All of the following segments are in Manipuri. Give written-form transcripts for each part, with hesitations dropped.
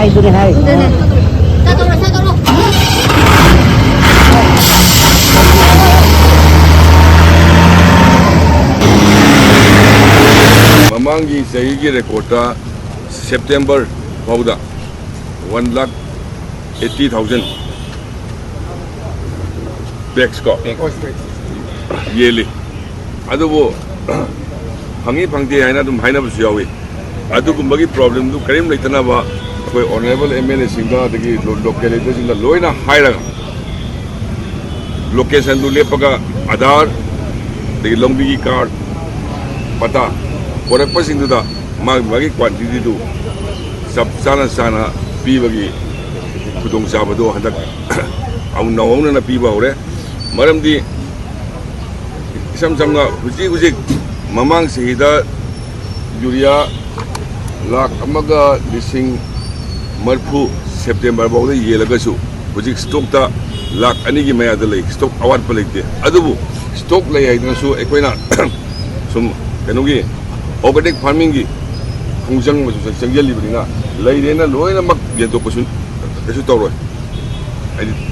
ꯑꯩꯗꯨꯅꯦ high Mamangi Saigi Recorda September Pauda 1,80,000 bags ko yearly. Adubo Hangi Pangti Haina to Haina Yawi. Adukumbagi problem to Karim Litanaba, Honorable MLA Singa, the localities in the Loina Haira location to Lepaga Adar, the Lombi card, Pata. For a person to the Magi quantity to Sana Sana Pivagi Pudong Sabado and the owner of Piva, Madam D. Some Uzi Mamang Sihida Yuria Lak Amaga Lising Marpu September Body Yelagasu, which is Stokta Lak Anigi Maya the Lake, Stok Award Palate, Adubu, Stok Lay Nasu Equina, some Kanugi. Organic farming function was a single living. Lady and a lower get opportunity.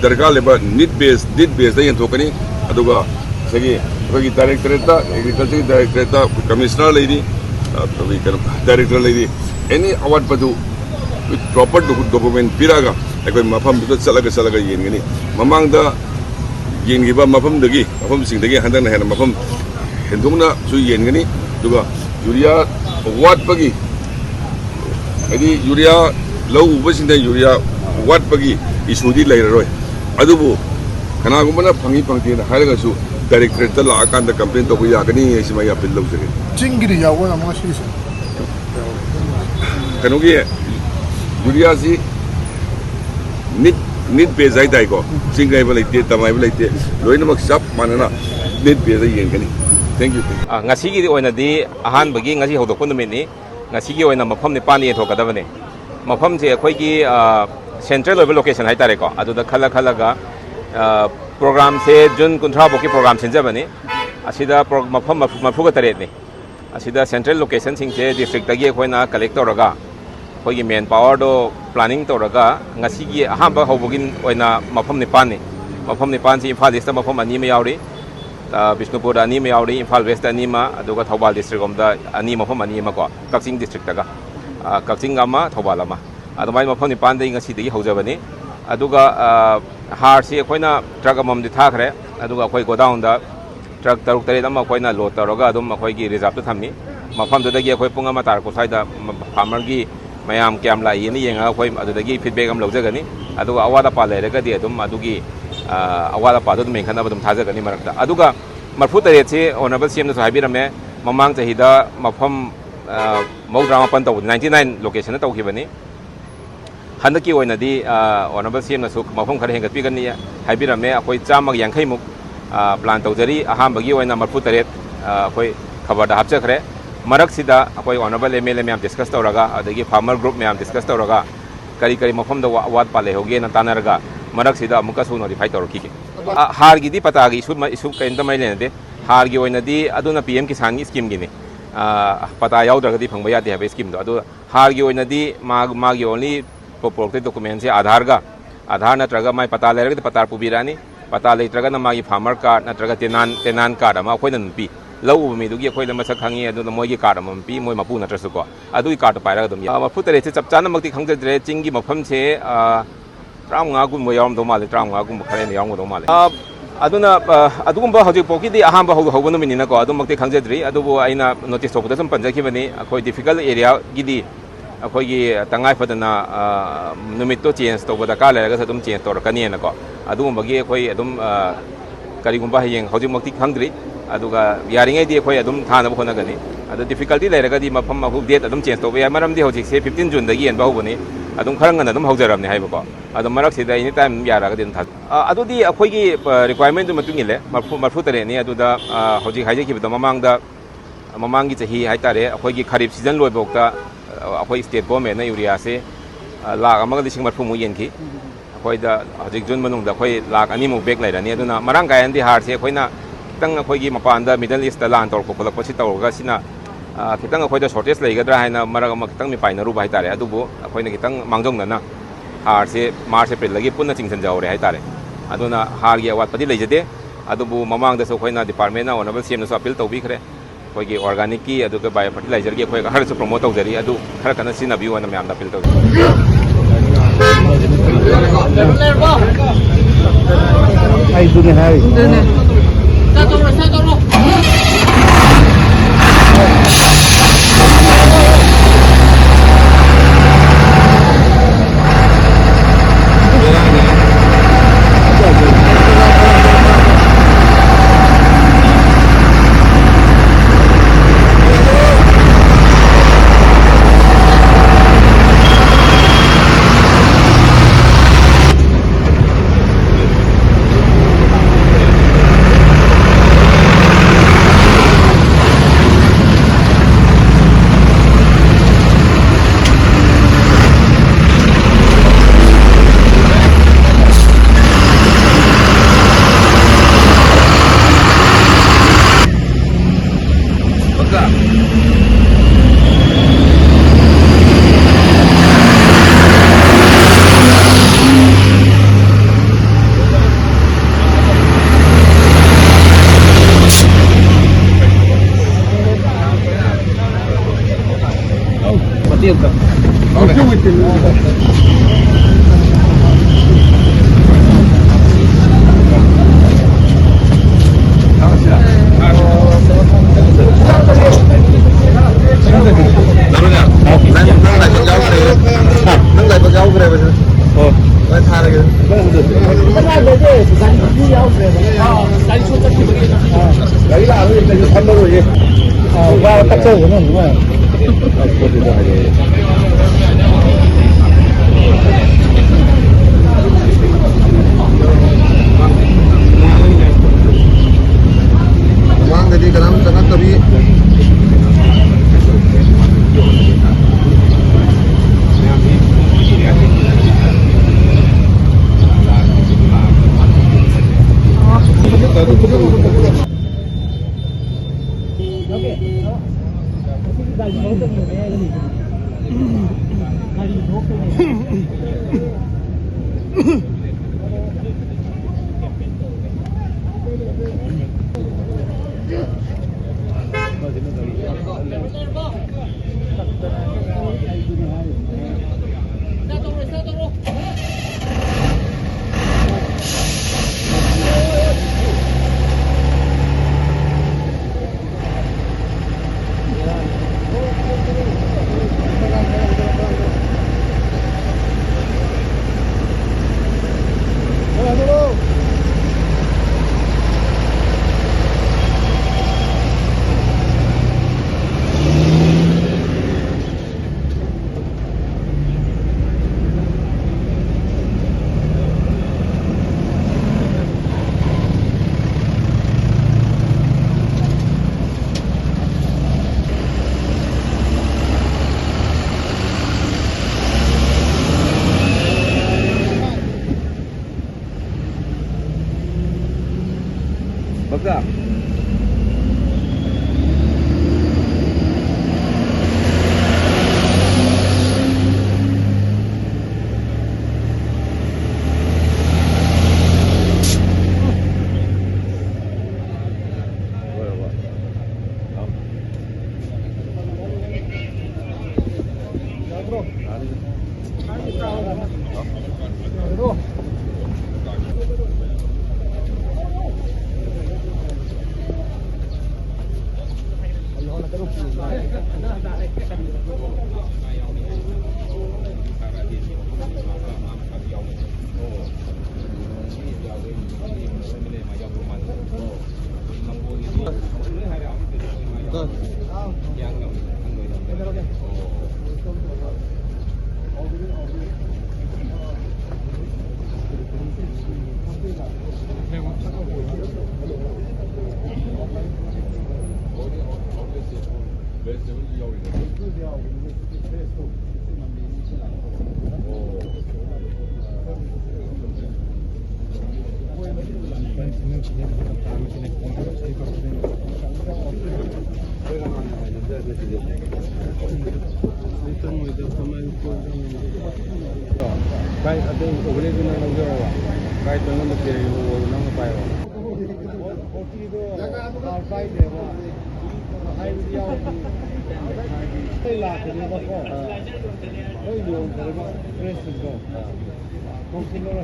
The Galeba need base, they and tokeni, Aduga, Segi, Directorate, Agriculture Director, Commissioner Lady, Director Lady, any award padu with proper document Piraga, like when Mapam Salaga Salaga Yeni, Mamang the Yengiba Mapam the Gi, Mapam Sing the Gi, Handan and Mapam, Henduna, Su Yengani, Duga. Urea what pagi? Any urea low was in the urea what pagi is who did later. Adubu Kanagumana Pangi Pangi and Haragasu directed the lack and the complaint of Yakani is my appeal. Chingiri, I want a much Kanugi Urea Z need pay Zaitaigo, Singability, Tamability, Loinamak Sap Manana, need pay the Yankani. Thank you. Ngasigi oina di ahan bagi ngasi hodok pun meni ngasigi oina mafam ni pani etho kadabane mafam je akhoi gi central level location hai tare ko adu da khala ga program se jun kunthra boki program sinjabani asida mafam mafu ga tare ni asida central location sing je district tagi akhoi na collect toraga akhoi gi main power do planning toraga ngasigi aham ba hobogin oina mafam ni pan si Imphal East mafam ani me yauri Bishnupur ani me yauri Imphal West ani ma aduga Thobal district omda ani mafam ani ma ko Kaching district daga Kaching ama Thobal ama adumai mafam ni pan dei ngasi dei hojabani aduga har si akoina truck amam di thakre aduga akoi godown da truck taruk tare ama akoina load taraga adum akoi gi reserve ta thamni mafam dagi akoi punga ma tar ko saida farmer gi mayam kyam la yeni yenga akoi adudagi feedback am lojagani aduga awada pa lerega di adum adugi awala pa dum mekhana badum thajagani marakta aduga marfu tare che honorable CM na sahabirame mamang chahida mafam maudrama pan taw 99 location na tawkhibani handaki oina di honorable CM na su mafam khare hengat pigani haibirame akoi chamag yankhai muk plan tawjari aham bagi oina marfu tare akoi khabar da hapchakhre marak sida akoi honorable MLA me am discuss tawraga adagi farmer group me am discuss tawraga kari mafam da awad pale hoge na tanaraga Marak sida amuka su notify tawraki har gi di pata gi isu kainta mai lene de har gi oina di aduna PM kisan gi scheme gi ni pata yaudra di phangba ya de have scheme do adu har gi oina di ma gi only property document se adhar na traga mai pata le ra pata pubirani pata le traga na ma gi farmer card na traga tenan card ama khoi na pi lau mi du gi khoi la ma sak khangi adu na moi gi card ma pi moi mapu na trasu ko adu gi card pa ra dum ya ma futare se chapchana makti khangja dre chingi mafam se Tramagum Yam Domali, Tramagum Karen Yang Domali. Aduna Adumba Hoji Poki, the Ahamba Hogan Minako, Adumak Kanjadri, Adubo Aina notice of the Panjakivani, a quite difficult area, Gidi, a Kogi Tangai Fatana Numito Chains over the Kala, Gasadum Chains or Kanianako, Adum Bagi, Adum Karigumba, Hojimoti Hungry, Aduga Yaring idea, Adum Tana Honagani. The difficulty that Ragadi Mapama who did Adum Chains over Madam de Hoji, 15 June, the year and Bahubani. Adum Karangan Adum Hojaram Haibako. Adum Marak Sida anytime Yara didn't have. Adudi a quiggy requirement to Matungile, Marfutare, near to the Hoji Hajaki with the Mamangi he Haitare, a quiggy Kharif season low bokta, a quay state government, Uriase, La Amagadishing Marfumu Yenki, a quay the Hojik Junmanum, the quay Lak Animu Bakelite, near to Maranga and the Heart, Sequina, Tang a quiggy Mapanda, Middle East land or Copola Posita or Gasina. khitang akhoi da shortage lai gadra haina marak ama khitang mi paina ru bai tare adubu akhoi na khitang mangjong na har se March April lagi punna chingsan jaw re hai tare aduna har gi awat padi leijade adubu mamang da so khoi na department na honorable CM na so appeal tawbi khare khoi gi organic ki adu ga bio fertilizer gi khoi har so promote taw jari adu khara kana sina bi wana myam da appeal taw Hai dune hai. Kai ada overlay tu nang lagi orang. Kai tu nang mesti nang apa ya? Okey tu. Kalau kai dia mah, hai dia saya lah kerja apa? Saya dia kerja fresh tu. Mungkin orang